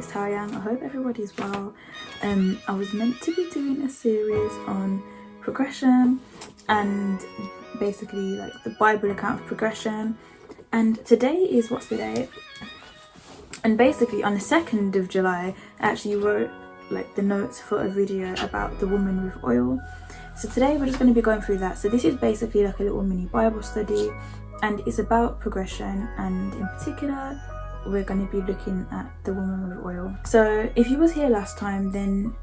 is Taoyang. I hope everybody's well. I was meant to be doing a series on progression and basically like the Bible account of progression, and today is, what's the date? And basically on the 2nd of July I actually wrote like the notes for a video about the woman with oil. So today we're just going to be going through that. So this is basically like a little mini Bible study, and it's about progression, and in particular we're going to be looking at the woman with oil. So if you was here last time, then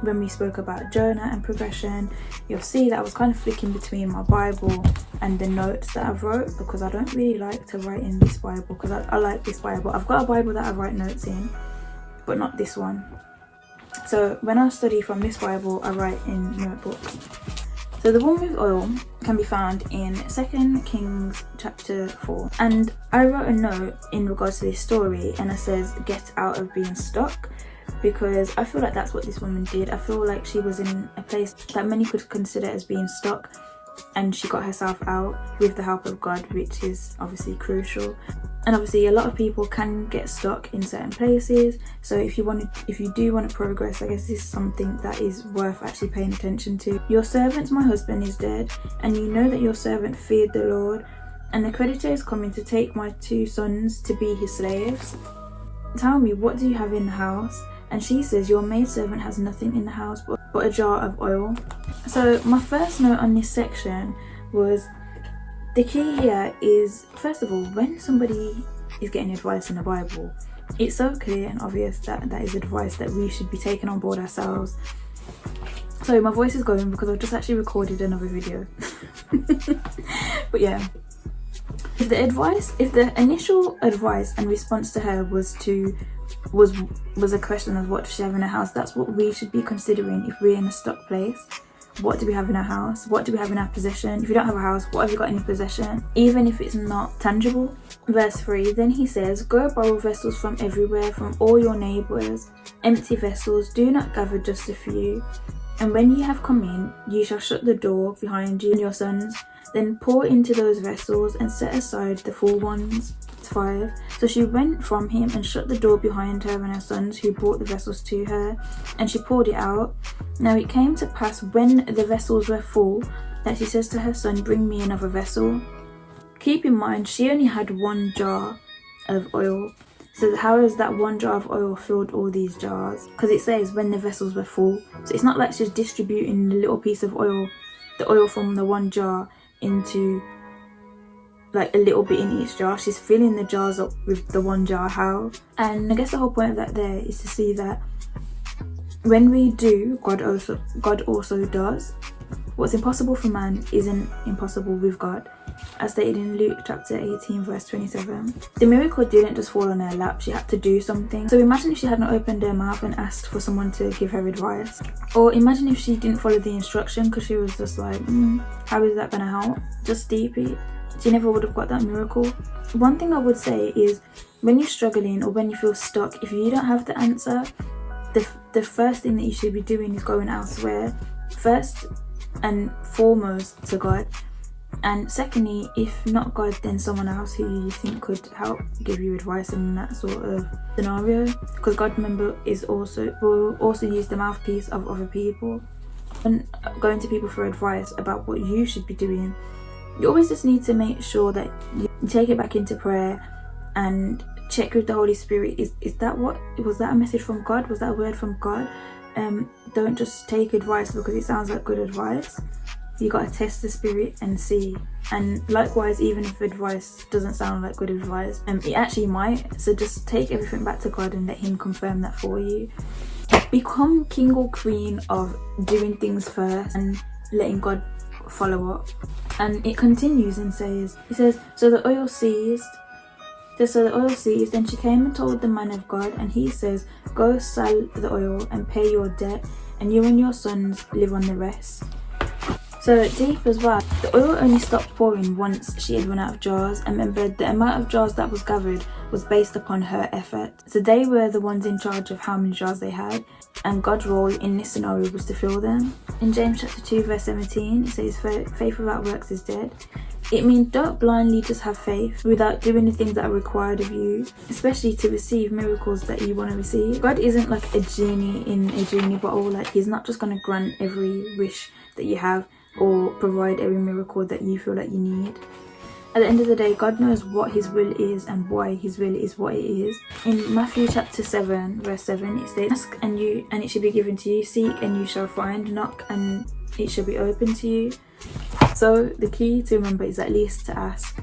when we spoke about Jonah and progression, you'll see that I was kind of flicking between my Bible and the notes that I've wrote, because I don't really like to write in this Bible, because I like this Bible. I've got a Bible that I write notes in, but not this one. So when I study from this Bible, I write in notebooks. So the woman with oil can be found in 2 Kings chapter 4. And I wrote a note in regards to this story, and it says, get out of being stuck, because I feel like that's what this woman did. I feel like she was in a place that many could consider as being stuck, and she got herself out with the help of God, which is obviously crucial. And obviously a lot of people can get stuck in certain places, so if you do want to progress, I guess this is something that is worth actually paying attention to. Your servant, my husband, is dead, and you know that your servant feared the Lord, and the creditor is coming to take my 2 sons to be his slaves. Tell me, what do you have in the house? And she says, your maidservant has nothing in the house but a jar of oil. So my first note on this section was, the key here is, first of all, when somebody is getting advice in the Bible, it's so clear and obvious that that is advice that we should be taking on board ourselves. So my voice is going because I've just actually recorded another video. But yeah, if the initial advice and response to her was a question of what does she have in her house, that's what we should be considering if we're in a stuck place. What do we have in our house? What do we have in our possession? If you don't have a house, what have you got in your possession? Even if it's not tangible. Verse 3, then he says, go borrow vessels from everywhere, from all your neighbours, empty vessels, do not gather just a few. And when you have come in, you shall shut the door behind you and your sons, then pour into those vessels and set aside the full ones. 5. So she went from him and shut the door behind her and her sons, who brought the vessels to her, and she poured it out. Now it came to pass, when the vessels were full, that she says to her son, bring me another vessel. Keep in mind, she only had 1 jar of oil. So how has that 1 jar of oil filled all these jars? Because it says when the vessels were full. So it's not like she's distributing the little piece of oil, the oil from the 1 jar, into like a little bit in each jar. She's filling the jars up with the 1 jar. How? And I guess the whole point of that there is to see that when we do, God also does. What's impossible for man isn't impossible with God, as stated in Luke chapter 18 verse 27. The miracle didn't just fall on her lap, she had to do something. So imagine if she hadn't opened her mouth and asked for someone to give her advice. Or imagine if she didn't follow the instruction because she was just like, how is that gonna help? Just deep it. She never would have got that miracle. One thing I would say is, when you're struggling or when you feel stuck, if you don't have the answer, the first thing that you should be doing is going elsewhere. First and foremost to God, and secondly, if not God, then someone else who you think could help give you advice in that sort of scenario, because God, remember, will also use the mouthpiece of other people. When going to people for advice about what you should be doing, you always just need to make sure that you take it back into prayer and check with the Holy Spirit. Was that a message from God? Was that a word from God? Don't just take advice because it sounds like good advice. You got to test the spirit and see. And likewise, even if advice doesn't sound like good advice, it actually might. So just take everything back to God and let him confirm that for you. Become king or queen of doing things first and letting God follow up. And it continues and says, so the oil ceased. Then she came and told the man of God, and he says, go sell the oil and pay your debt, and you and your sons live on the rest. So deep as well, the oil only stopped pouring once she had run out of jars, and remember, the amount of jars that was gathered was based upon her effort. So they were the ones in charge of how many jars they had, and God's role in this scenario was to fill them. In James chapter 2 verse 17, it says, faith without works is dead. It means don't blindly just have faith without doing the things that are required of you, especially to receive miracles that you want to receive. God isn't like a genie in a genie bottle. Like, he's not just going to grant every wish that you have or provide every miracle that you feel like you need. At the end of the day, God knows what his will is and why his will is what it is. In Matthew chapter 7 verse 7, it states, ask and it shall be given to you, seek and you shall find, knock and it shall be open to you. So the key to remember is at least to ask.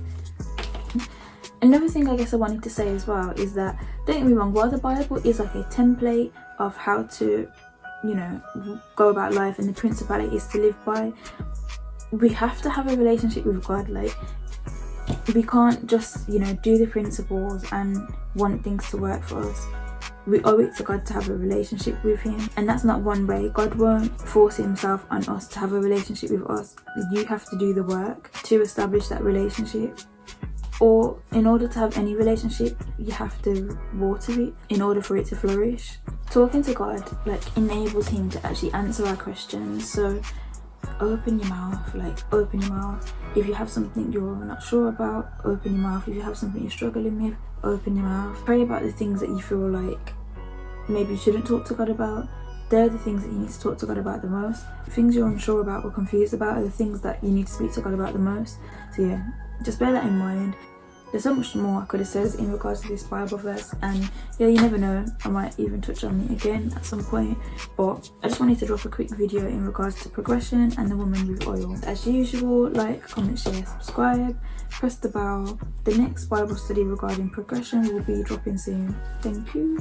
Another thing I guess I wanted to say as well is that, don't get me wrong, while the Bible is like a template of how to, you know, go about life and the principalities to live by, we have to have a relationship with God. Like, we can't just, you know, do the principles and want things to work for us. We owe it to God to have a relationship with him, and that's not one way. God won't force himself on us to have a relationship with us. You have to do the work to establish that relationship. Or in order to have any relationship, you have to water it in order for it to flourish. Talking to God like enables him to actually answer our questions. So open your mouth, like open your mouth. If you have something you're not sure about, open your mouth. If you have something you're struggling with, open your mouth. Pray about the things that you feel like maybe you shouldn't talk to God about. They're the things that you need to talk to God about the most. Things you're unsure about or confused about are the things that you need to speak to God about the most. So yeah, just bear that in mind. There's so much more I could have said in regards to this Bible verse, and yeah, you never know, I might even touch on it again at some point. But I just wanted to drop a quick video in regards to progression and the woman with oil. As usual, like, comment, share, subscribe, press the bell. The next Bible study regarding progression will be dropping soon. Thank you.